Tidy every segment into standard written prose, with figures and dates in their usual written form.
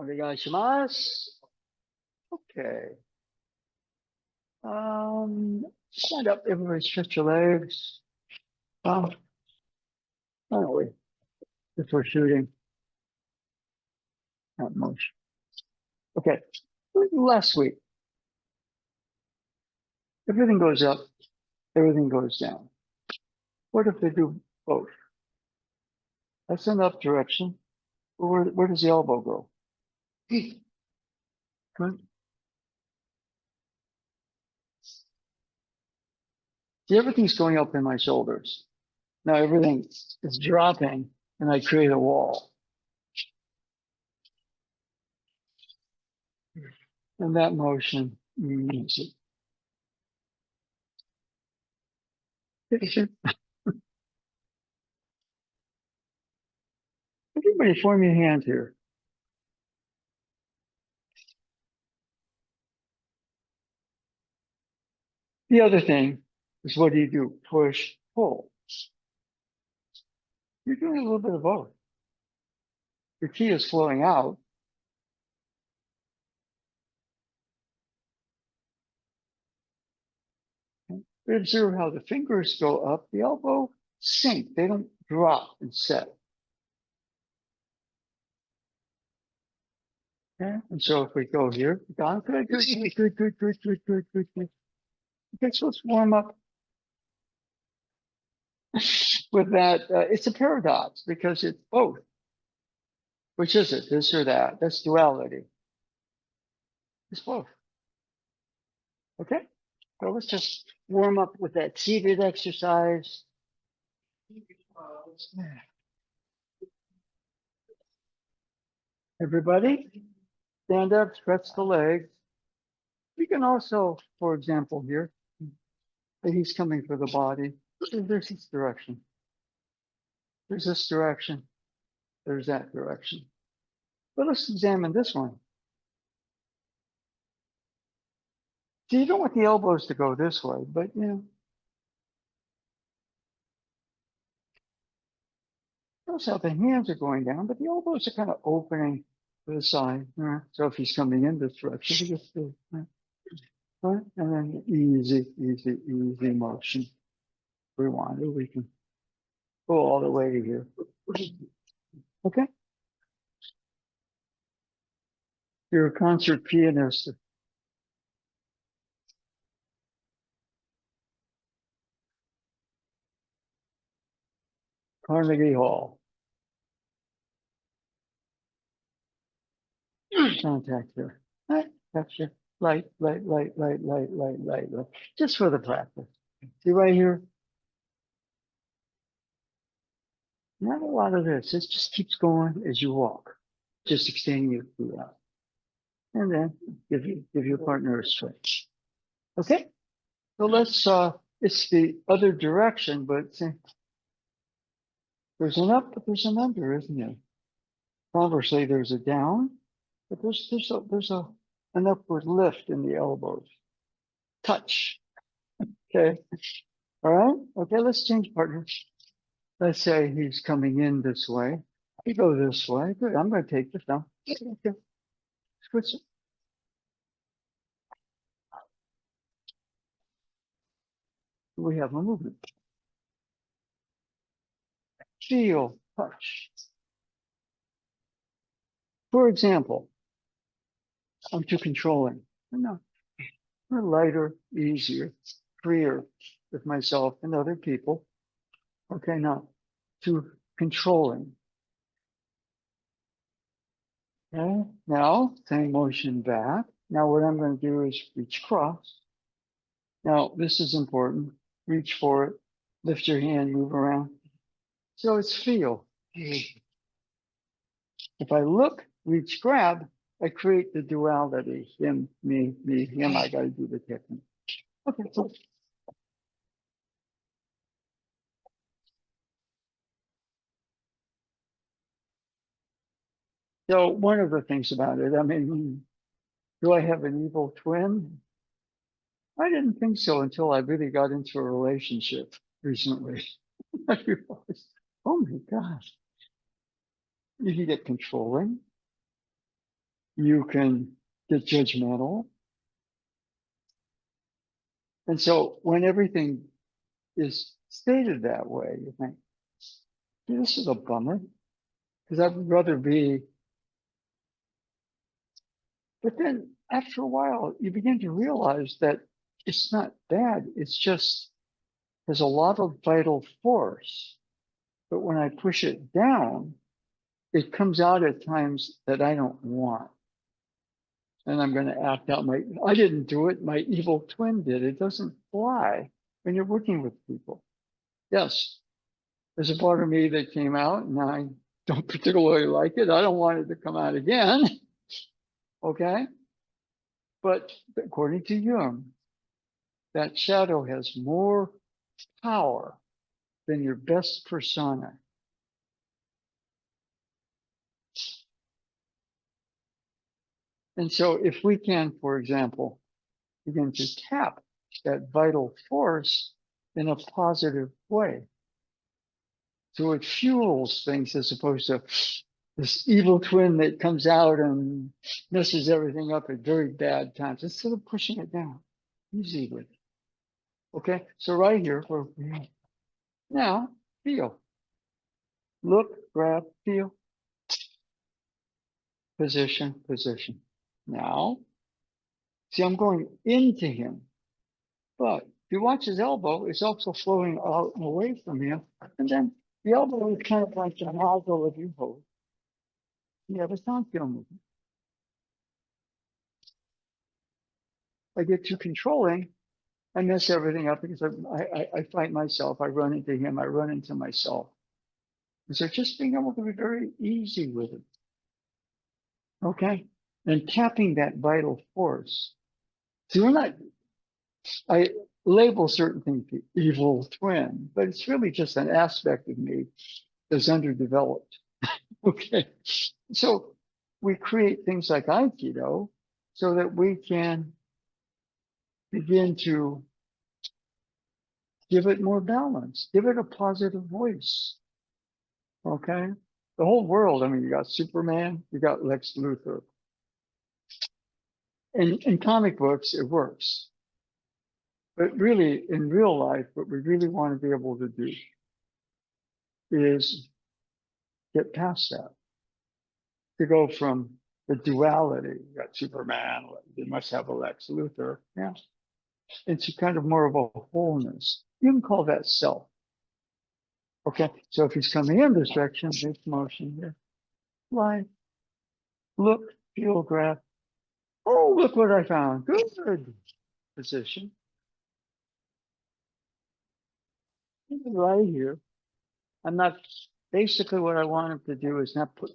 Onegaishimasu. Okay. Stand up, everybody stretch your legs. Why don't we? If we're shooting. Not much. Okay. Last week. Everything goes up, everything goes down. What if they do both? That's an up direction. Where does the elbow go? Good. See, everything's going up in my shoulders. Now everything is dropping and I create a wall. And that motion means it. Everybody form your hand here. The other thing is, what do? Push, pull. You're doing a little bit of both. Your chi is flowing out. But observe how the fingers go up, the elbow sink. They don't drop and set. Okay, and so if we go here, good, good, good, good, good, good, good, good, good, good. Okay, so let's warm up with that. It's a paradox because it's both. Which is it? This or that? That's duality. It's both. Okay, so let's just warm up with that seated exercise. Everybody, stand up, stretch the legs. We can also, for example, here, he's coming for the body. There's this direction. There's this direction. There's that direction. But let's examine this one. So you don't want the elbows to go this way, but you know, notice how the hands are going down, but the elbows are kind of opening to the side. Right? So if he's coming in this direction, he gets to, right? And then easy, easy, easy motion. If we want it, we can go all the way to here. Okay. You're a concert pianist. Carnegie Hall. Contact here. Right? Capture. Light, light, light, light, light, light, light, light. Just for the practice. See right here? Not a lot of this. It just keeps going as you walk. Just extending your feet out. And then give your partner a stretch. Okay? So let's it's the other direction, but there's an up, but there's an under, isn't there? Conversely, there's a down, but there's an upward lift in the elbows. Touch. Okay. All right. Okay, let's change partners. Let's say he's coming in this way. You go this way. Good. I'm going to take this down. Okay. Switch it. We have a movement. Feel, touch. For example, I'm too controlling. No, we're lighter, easier, freer with myself and other people. Okay, now too controlling. Okay, now same motion back. Now what I'm going to do is reach cross. Now this is important. Reach for it. Lift your hand, move around. So it's feel. If I look, reach, grab, I create the duality. Him, me, him. I got to do the technique. Okay, so one of the things about it, I mean, do I have an evil twin? I didn't think so until I really got into a relationship recently. I realized, oh my gosh, you can get controlling. you can get judgmental. And so when everything is stated that way, you think, this is a bummer, because I would rather be. But then after a while, you begin to realize that it's not bad. It's just there's a lot of vital force. But when I push it down, it comes out at times that I don't want. And I'm going to act out I didn't do it. My evil twin did. It doesn't fly when you're working with people. Yes, there's a part of me that came out and I don't particularly like it. I don't want it to come out again. Okay. But according to Jung, that shadow has more power than your best persona. And so if we can, for example, begin to tap that vital force in a positive way, so it fuels things as opposed to this evil twin that comes out and messes everything up at very bad times, instead of pushing it down, easy with it. Okay, so right here, now feel, look, grab, feel, position, position. Now, see, I'm going into him, but if you watch his elbow, it's also flowing out and away from him. And then the elbow is kind of like the nozzle of you hold. You have a sound feel movement. I get too controlling, I mess everything up because I fight myself. I run into him. I run into myself. And so just being able to be very easy with it. Okay. And tapping that vital force. See, I label certain things the evil twin, but it's really just an aspect of me that's underdeveloped. Okay. So we create things like Aikido so that we can begin to give it more balance, give it a positive voice. Okay. The whole world, I mean, you got Superman, you got Lex Luthor. In comic books, it works. But really, in real life, what we really want to be able to do is get past that. To go from the duality, you got Superman, you must have a Lex Luthor, yeah, into kind of more of a wholeness. You can call that self. Okay, so if he's coming in this direction, this motion here, line, look, feel, grab. Oh, look what I found. Good position. Right here. I'm not, basically what I want him to do is not put,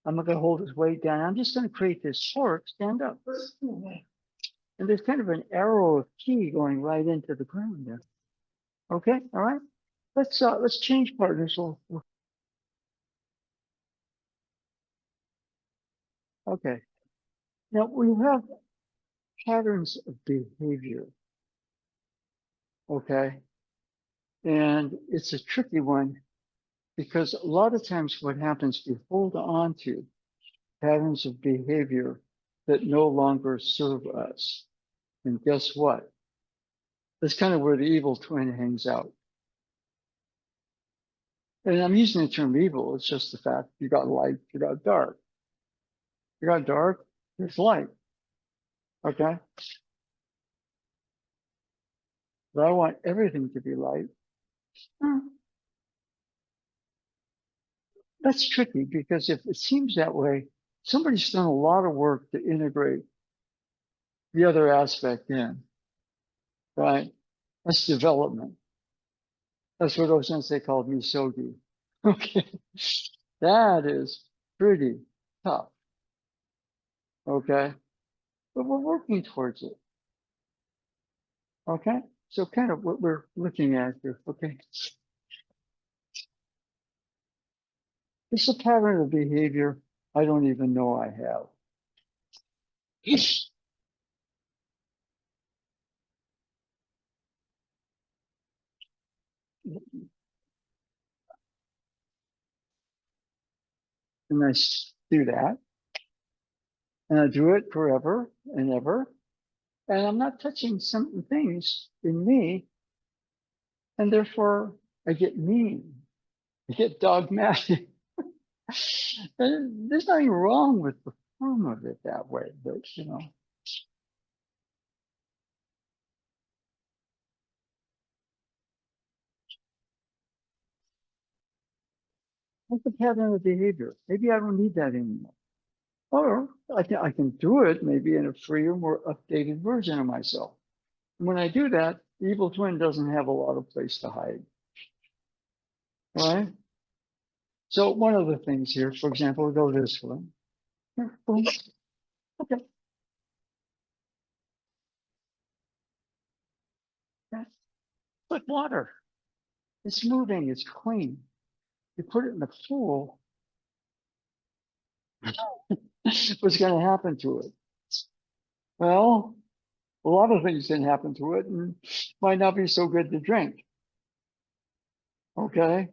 I'm not going to hold his weight down. I'm just going to create this torque, stand up. And there's kind of an arrow of ki going right into the ground there. Okay, all right. Let's change partners. Okay. Now we have patterns of behavior. Okay. And it's a tricky one because a lot of times what happens, we hold on to patterns of behavior that no longer serve us. And guess what? That's kind of where the evil twin hangs out. And I'm using the term evil. It's just the fact you got light, you got dark. You got dark, there's light. Okay. But I want everything to be light. That's tricky because if it seems that way, somebody's done a lot of work to integrate the other aspect in, right? That's development. That's what Osensei called misogi. Okay. That is pretty tough. Okay. But we're working towards it. Okay. So kind of what we're looking at here. Okay. It's a pattern of behavior I don't even know I have. And I do that. And I do it forever and ever. And I'm not touching certain things in me. And therefore I get mean. I get dogmatic. And there's nothing wrong with the form of it that way, but what's the pattern of behavior? Maybe I don't need that anymore. Or I can do it maybe in a freer, more updated version of myself. And when I do that, the evil twin doesn't have a lot of place to hide, right? So one of the things here, for example, we'll go this one. Boom. Okay. That's like water. It's moving, it's clean. You put it in the pool, what's going to happen to it? Well, a lot of things can happen to it and might not be so good to drink. Okay.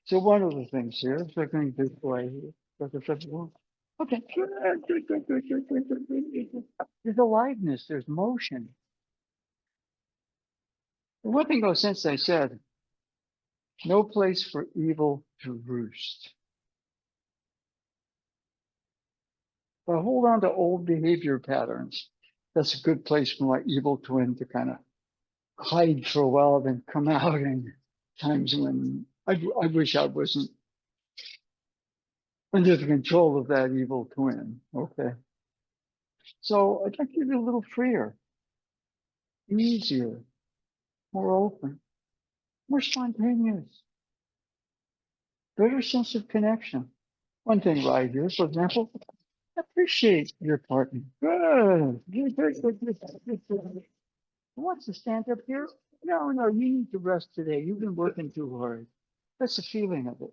So one of the things here, so I'm going to play here. Okay. There's aliveness, there's motion. And one thing goes since I said, no place for evil to roost. But hold on to old behavior patterns. That's a good place for my evil twin to kind of hide for a while, then come out in times when I wish I wasn't under the control of that evil twin. Okay. So I'd like to be a little freer, easier, more open, more spontaneous, better sense of connection. One thing right here, for example, appreciate your partner. Good. Good. Who wants to stand up here? No, no, you need to rest today. You've been working too hard. That's the feeling of it.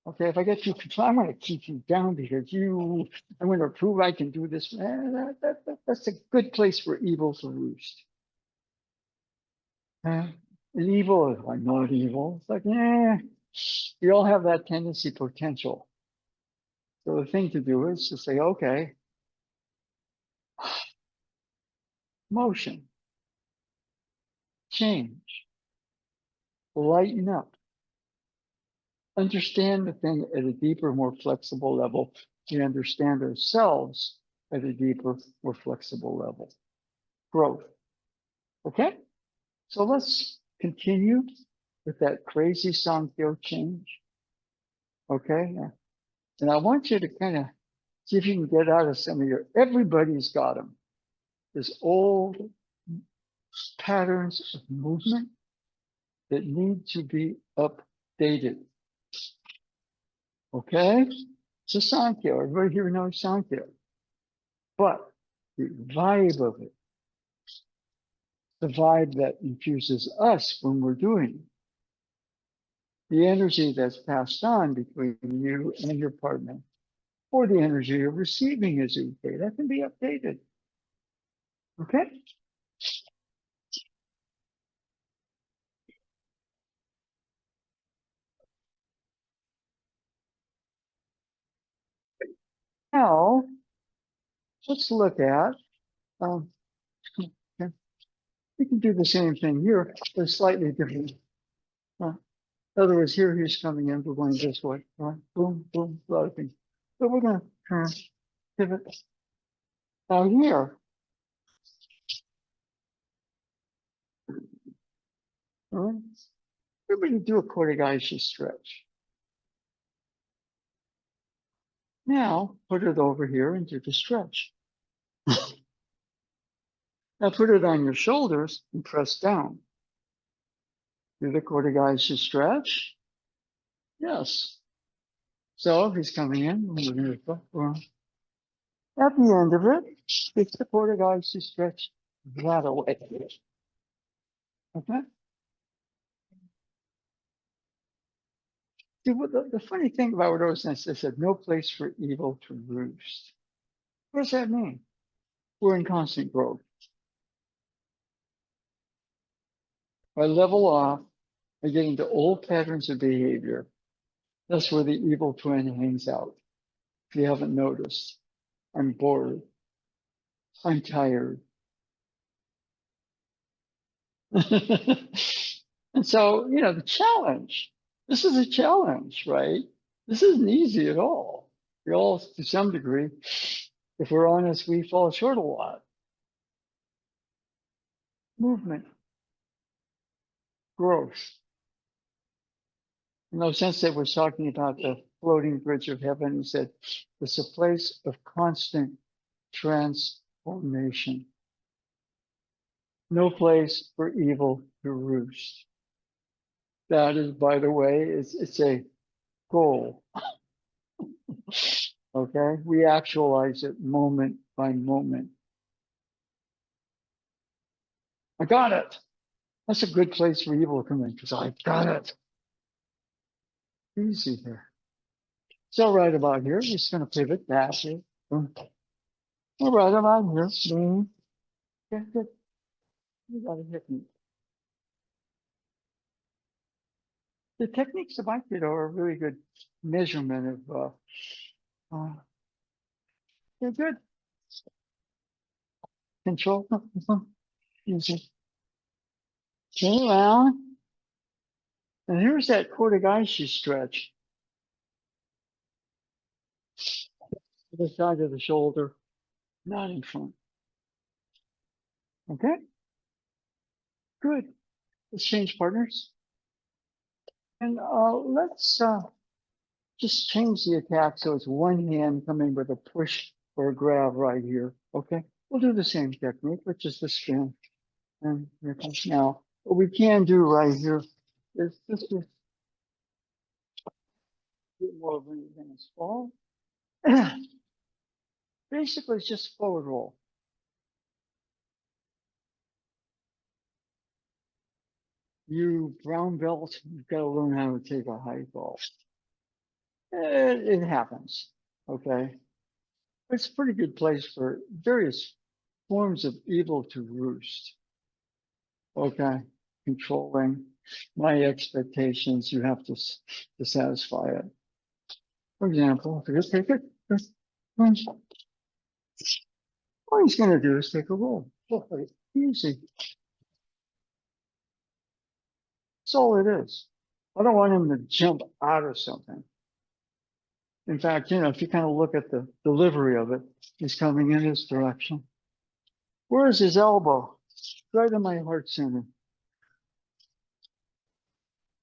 Okay, if I get you control, I'm going to keep you down because I'm going to prove I can do this. That's a good place for evil to roost. And evil is like not evil. It's like, we all have that tendency potential. So the thing to do is to say, okay, motion, change, lighten up, understand the thing at a deeper, more flexible level. We understand ourselves at a deeper, more flexible level. Growth. Okay? So let's continue with that crazy Sankyo change. Okay? And I want you to kind of see if you can get out of some of everybody's got them. There's old patterns of movement that need to be updated. Okay? It's a Sankyo. Everybody here knows Sankyo. But the vibe of it, the vibe that infuses us when we're doing it, the energy that's passed on between you and your partner, or the energy you're receiving as Uke, that can be updated. Okay? Now, let's look at, um, okay, we can do the same thing here, but slightly different. In other words, here he's coming in, we're going this way, right? Boom, boom, a lot of things. So we're going to turn, pivot. Now here, all right, everybody do a Kotegaeshi stretch. Now, put it over here and do the stretch. Now put it on your shoulders and press down. Do the Kotegaeshi stretch. Yes. So he's coming in. At the end of it, it's the Kotegaeshi stretch that away. Okay. See, the funny thing about what I was saying, I said, no place for evil to roost. What does that mean? We're in constant growth. I level off, I get into old patterns of behavior. That's where the evil twin hangs out, if you haven't noticed. I'm bored. I'm tired. And so, the challenge, this is a challenge, right? This isn't easy at all. We all, to some degree, if we're honest, we fall short a lot. Movement, growth. In no sense that was talking about the floating bridge of heaven. He said, it's a place of constant transformation. No place for evil to roost. That is, by the way, it's a goal. Okay, we actualize it moment by moment. I got it. That's a good place for evil to come in because I got it. Easy here. So right about here, just going to pivot back here. All right about here. Boom. Okay, good. You got it hit me. The techniques of Aikido are a really good measurement of, they're good. Control. Easy. Turn around. And here's that Kotegaeshi stretch. To the side of the shoulder, not in front. Okay? Good. Let's change partners. And let's just change the attack so it's one hand coming with a push or a grab right here. Okay? We'll do the same technique, which is the spin. And here comes now. What we can do right here is just a bit more of an advanced fall. Basically, it's just forward roll. You brown belt, you've got to learn how to take a high fall. It happens, okay? It's a pretty good place for various forms of evil to roost, okay? Controlling my expectations, you have to satisfy it. For example, if you just take it, all he's going to do is take a roll. Easy. That's all it is. I don't want him to jump out of something. In fact, if you kind of look at the delivery of it, he's coming in this direction. Where is his elbow? Right in my heart center.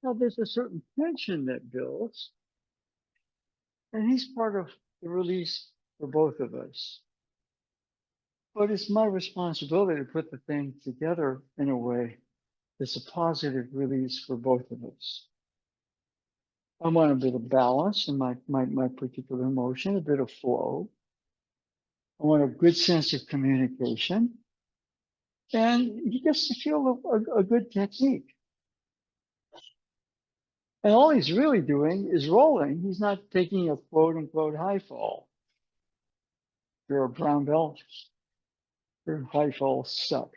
Now, there's a certain tension that builds, and he's part of the release for both of us. But it's my responsibility to put the thing together in a way that's a positive release for both of us. I want a bit of balance in my particular emotion, a bit of flow. I want a good sense of communication. And he gets to feel a good technique. And all he's really doing is rolling. He's not taking a quote unquote high fall. You're a brown belt. Your high falls suck.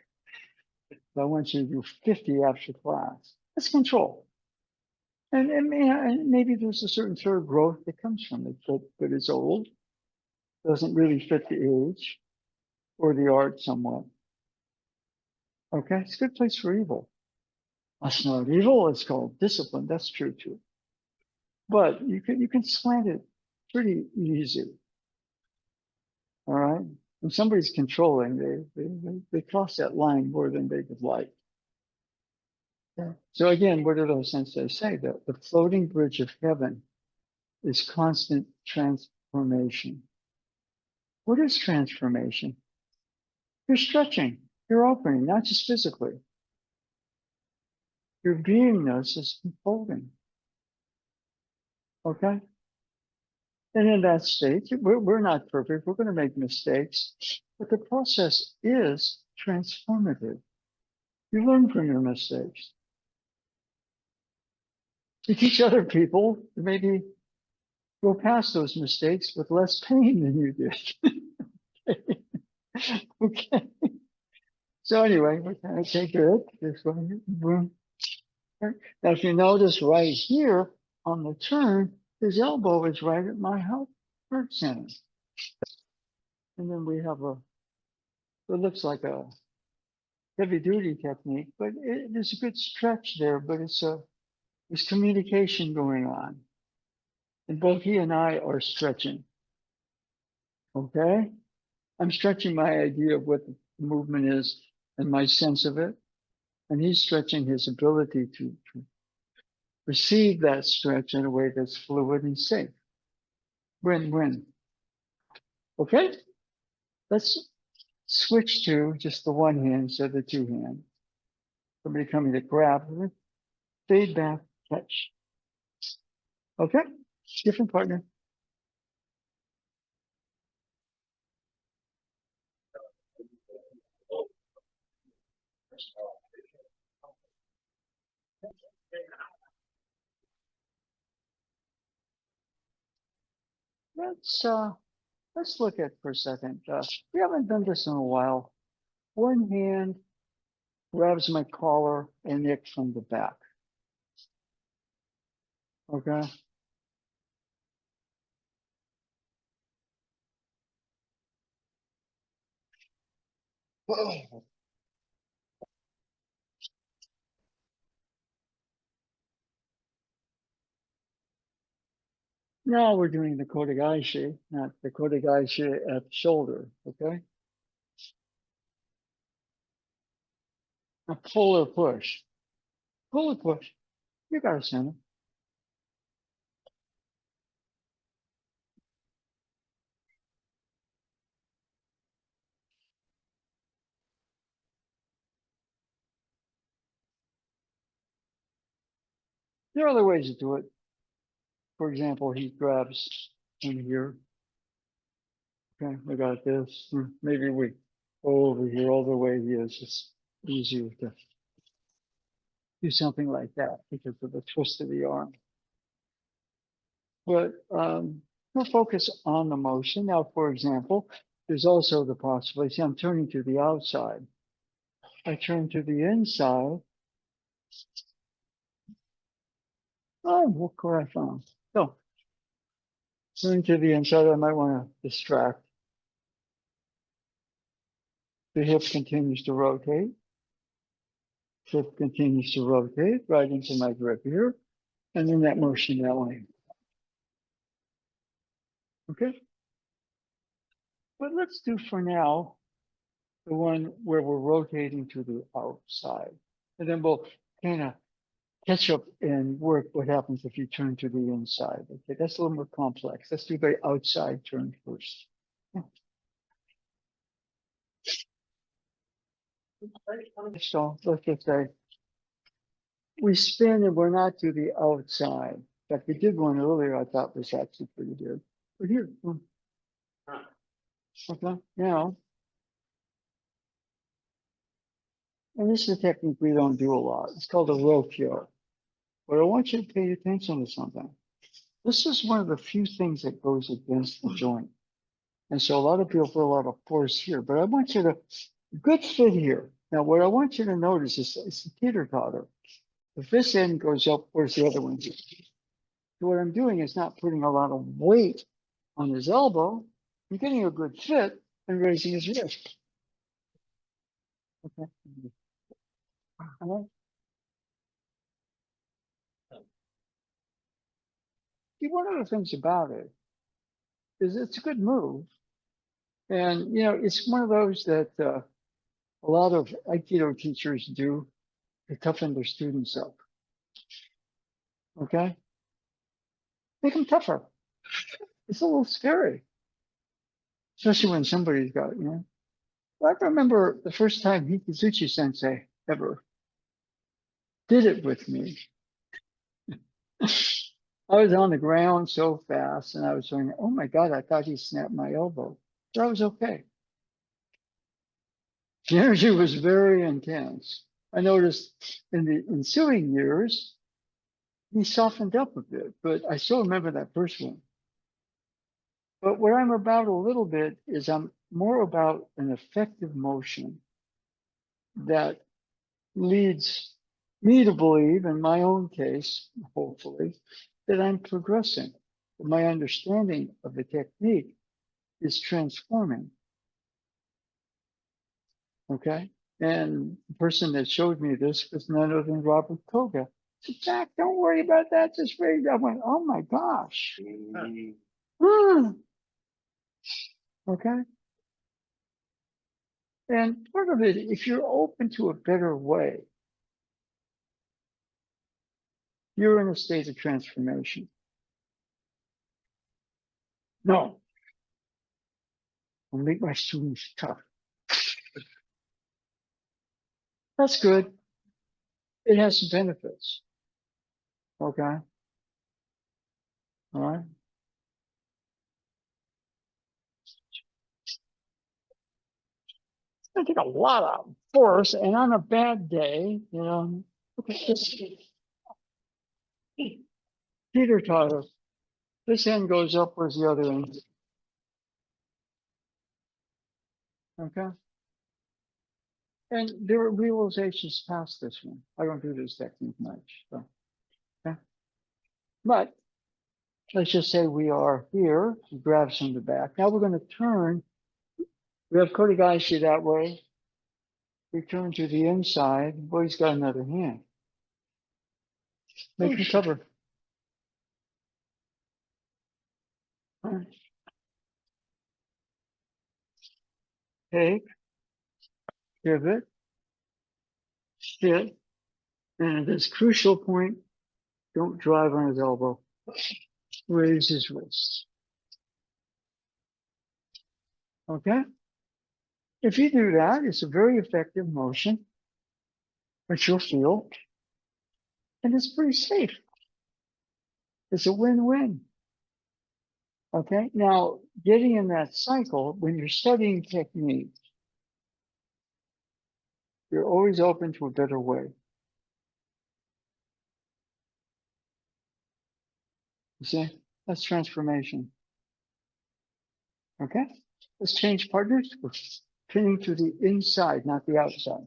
So I want you to do 50 after class. That's control. And maybe there's a certain sort of growth that comes from it, but it's old. Doesn't really fit the age or the art somewhat. Okay, it's a good place for evil. That's not evil, it's called discipline. That's true too. But you can slant it pretty easy. All right. When somebody's controlling, they cross that line more than they would like. Yeah. So again, what do those senseis say? The floating bridge of heaven is constant transformation. What is transformation? You're stretching, you're opening, not just physically. Your beingness is unfolding. Okay? And in that state, we're not perfect. We're going to make mistakes, but the process is transformative. You learn from your mistakes. You teach other people to maybe go past those mistakes with less pain than you did. Okay. So anyway, we're going to take it this way. Now, if you notice right here on the turn, his elbow is right at my heart center. And then we have it looks like a heavy duty technique, but there's a good stretch there, but there's communication going on. And both he and I are stretching. Okay. I'm stretching my idea of what the movement is and my sense of it. And he's stretching his ability to receive that stretch in a way that's fluid and safe. Win-win. Okay. Let's switch to just the one hand instead of the two hand. Somebody coming to grab, fade back, catch. Okay. Different partner. Let's uh let's look at for a second. We haven't done this in a while. One hand grabs my collar and neck from the back. Okay. Now we're doing the kotegaeshi, not the kotegaeshi at the shoulder. Okay. A pull or push. Pull or push. You got a center. There are other ways to do it. For example, he grabs in here. Okay, we got this. Maybe we go over here all the way he is. It's easier to do something like that because of the twist of the arm. But we'll focus on the motion. Now, for example, there's also the possibility, see, I'm turning to the outside. I turn to the inside. Oh, what could I find? So, turn to the inside, I might want to distract. The hip continues to rotate. Hip continues to rotate right into my grip here. And then that motion that way. Okay. But let's do for now the one where we're rotating to the outside. And then we'll kind of catch up and work what happens if you turn to the inside. Okay, that's a little more complex. Let's do the outside turn first. So let's just say we spin and we're not to the outside. In fact, we did one earlier I thought was actually pretty good. But here, okay, now, and this is a technique we don't do a lot. It's called a rokyo. But I want you to pay attention to something. This is one of the few things that goes against the joint. And so a lot of people put a lot of force here, but I want you to, good fit here. Now, what I want you to notice is it's a teeter-totter. If this end goes up, where's the other one? So what I'm doing is not putting a lot of weight on his elbow. I'm getting a good fit and raising his wrist. Okay. See, one of the things about it is it's a good move. And, you know, it's one of those that a lot of Aikido teachers do to toughen their students up. Okay? Make them tougher. It's a little scary, especially when somebody's got, you know. I remember the first time Hikazuchi sensei ever did it with me. I was on the ground so fast and I was saying, oh my God, I thought he snapped my elbow. But I was okay. The energy was very intense. I noticed in the ensuing years, he softened up a bit, but I still remember that first one. But what I'm about a little bit is I'm more about an effective motion that leads me to believe, in my own case, hopefully, that I'm progressing. My understanding of the technique is transforming. Okay. And the person that showed me this was none other than Robert Koga. I said, Jack, don't worry about that. Just wait. I went, oh my gosh. Hmm. Okay. And part of it, if you're open to a better way, you're in a state of transformation. No, I'll make my students tough. That's good. It has some benefits. Okay. All right. It's going to take a lot of force. And on a bad day, okay, this Peter taught us this end goes up, where's the other end? Okay. And there are realizations past this one. I don't do this technique much. So, okay. But let's just say we are here. He grabs from the back. Now we're going to turn. We have Kodigaishi that way. We turn to the inside. Boy, he's got another hand. Make me cover. Take, pivot, sit, and at this crucial point, don't drive on his elbow. Raise his wrist. Okay? If you do that, it's a very effective motion, which you'll feel, and it's pretty safe. It's a win-win. Okay? Now, getting in that cycle, when you're studying technique, you're always open to a better way. You see? That's transformation. Okay? Let's change partners. We're pinning to the inside, not the outside.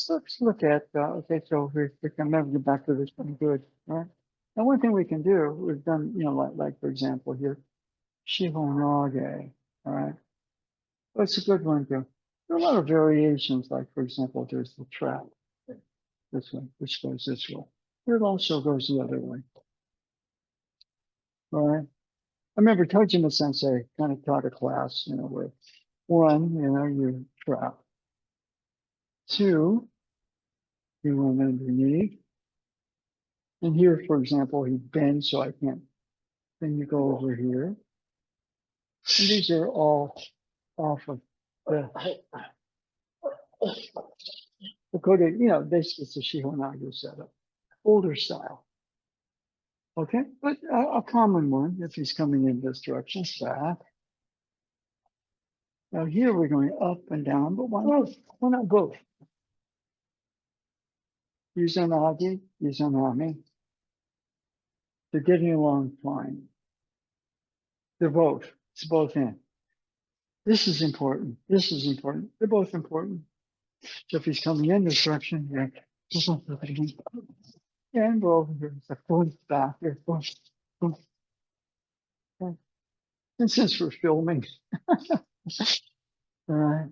Let's look at, okay, so we can never get back to this one. Good, all right? Now, one thing we can do, we've done, like for example here, Shihonage, all right? That's a good one too. There are a lot of variations, like for example, there's the trap this way, which goes this way. It also goes the other way, all right? I remember Tojima Sensei kind of taught a class, where one, you trap. Two, you went underneath. And here, for example, he bends so I can't. Then you go over here. And these are all off of the code. This is the Shihonage setup, older style. Okay, but a common one if he's coming in this direction, back. Now here we're going up and down, but why not both? Izanagi, Izanami. They're getting along fine. They're both. It's both in. This is important. This is important. They're both important. So if he's coming in this direction, yeah. Yeah, and we're over here. It's a full back here. Boom, boom. Okay. And since we're filming, all right.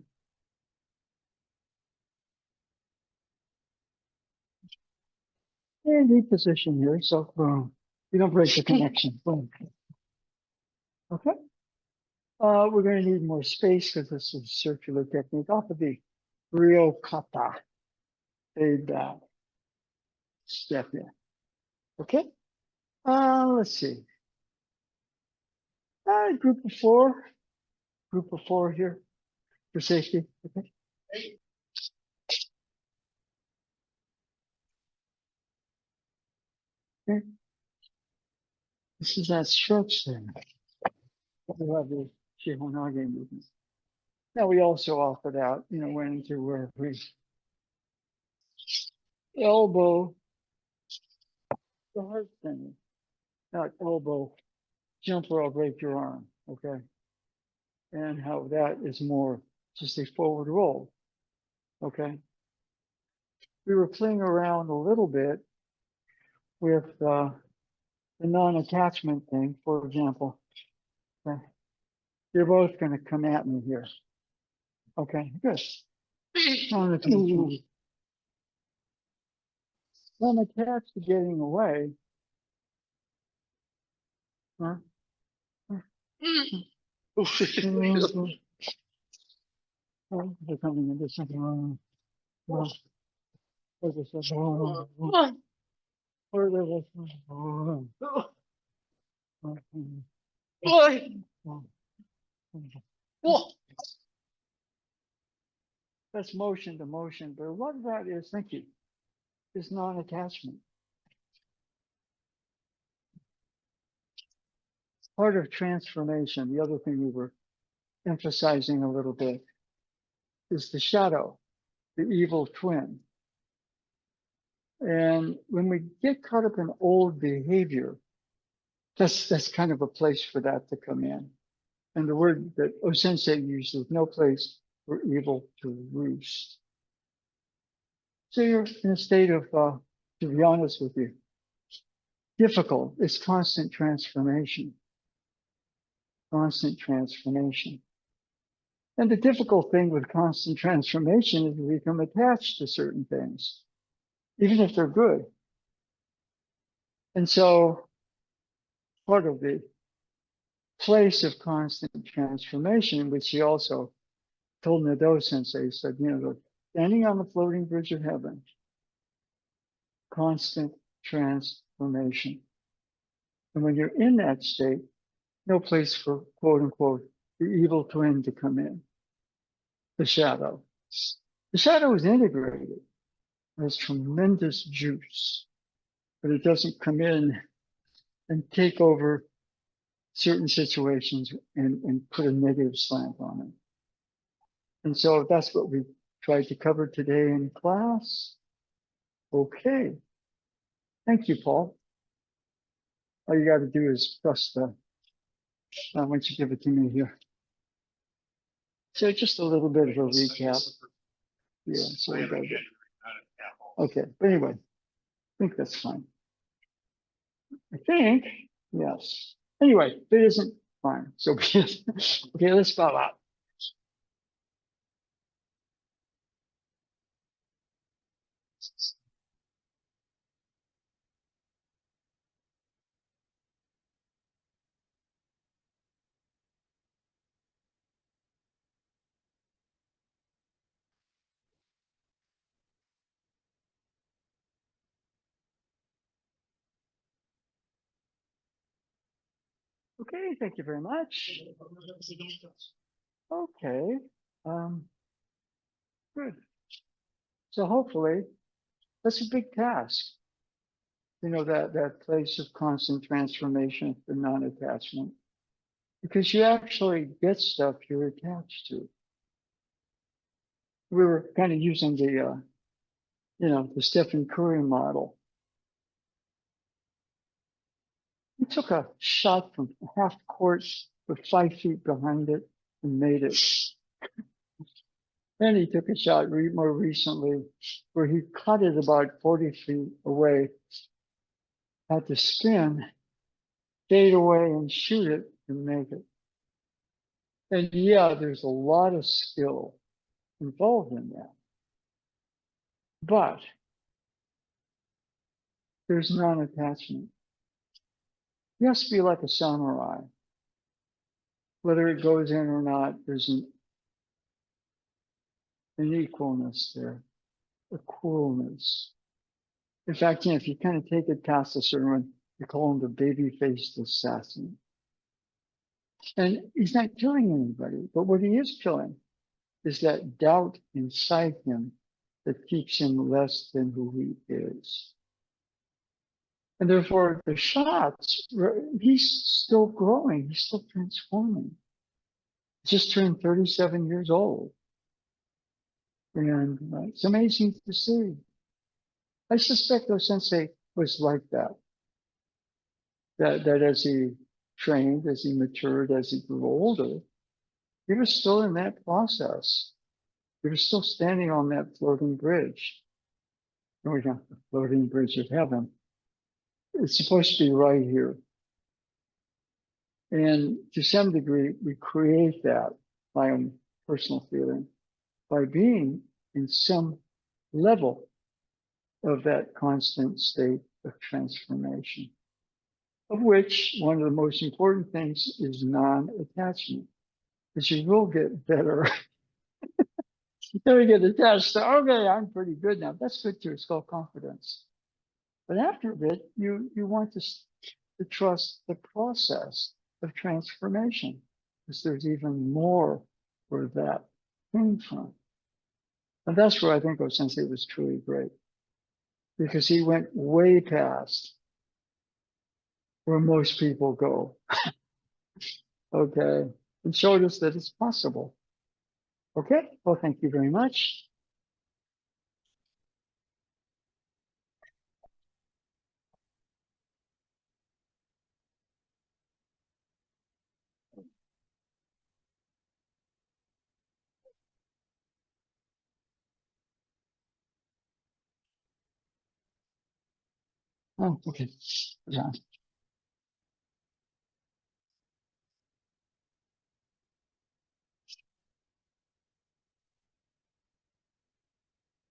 And deep position here. So boom. You don't break the connection. Boom. Okay. We're going to need more space because this is a circular technique off of the Rio Kata. Fade back. Step in. Okay. Let's see. Group of four. Group of four here for safety. Okay. Okay. This is that stretch there. We have the Shihonage movement. Now we also offer that, went into where we elbow the heart center, not elbow, jump or I'll break your arm, okay? And how that is more just a forward roll, okay? We were playing around a little bit with the non-attachment thing, for example. Okay? You're both going to come at me here. Okay, good. Non-attachment. Non-attached to getting away. Huh? They're coming into something. That's motion to motion, but a lot of that is, thank you, is non-attachment. Part of transformation, the other thing we were emphasizing a little bit, is the shadow, the evil twin. And when we get caught up in old behavior, that's kind of a place for that to come in. And the word that O-sensei uses, no place for evil to roost. So you're in a state of, to be honest with you, difficult. It's constant transformation. Constant transformation. And the difficult thing with constant transformation is we become attached to certain things, even if they're good. And so part of the place of constant transformation, which he also told Nado Sensei, he said, standing on the floating bridge of heaven, constant transformation. And when you're in that state, no place for quote unquote, the evil twin to come in, the shadow. The shadow is integrated. It has tremendous juice, but it doesn't come in and take over certain situations and put a negative slant on it. And so that's what we tried to cover today in class. Okay. Thank you, Paul. All you got to do is press the, why don't you give it to me here? So just a little bit of a recap. Yeah, so we got it. Okay, but anyway, I think that's fine. I think, yes. Anyway, if it isn't, fine. So okay, let's bow out. Okay, thank you very much. Okay, good. So hopefully, that's a big task. That place of constant transformation for non-attachment, because you actually get stuff you're attached to. We were kind of using the, the Stephen Curry model. He took a shot from half court with 5 feet behind it and made it. Then he took a shot more recently where he cut it about 40 feet away, had to spin, fade away and shoot it and make it. And yeah, there's a lot of skill involved in that. But there's non-attachment. You have to be like a samurai. Whether it goes in or not, there's an equalness there, a coolness. In fact, if you kind of take it past a certain one, you call him the baby-faced assassin. And he's not killing anybody, but what he is killing is that doubt inside him that keeps him less than who he is. And therefore, the shots, he's still growing, he's still transforming. Just turned 37 years old. And it's amazing to see. I suspect O-sensei was like that. That as he trained, as he matured, as he grew older, he was still in that process. He was still standing on that floating bridge. And we got the floating bridge of heaven. It's supposed to be right here. And to some degree, we create that, my own personal feeling, by being in some level of that constant state of transformation, of which one of the most important things is non-attachment, because you will get better. You never get attached to, okay, I'm pretty good now. That's good too, it's called confidence. But after a bit, you want to trust the process of transformation, because there's even more where that came from. And that's where I think O-sensei was truly great, because he went way past where most people go, okay, and showed us that it's possible. Okay, well, thank you very much. Oh, okay. Yeah.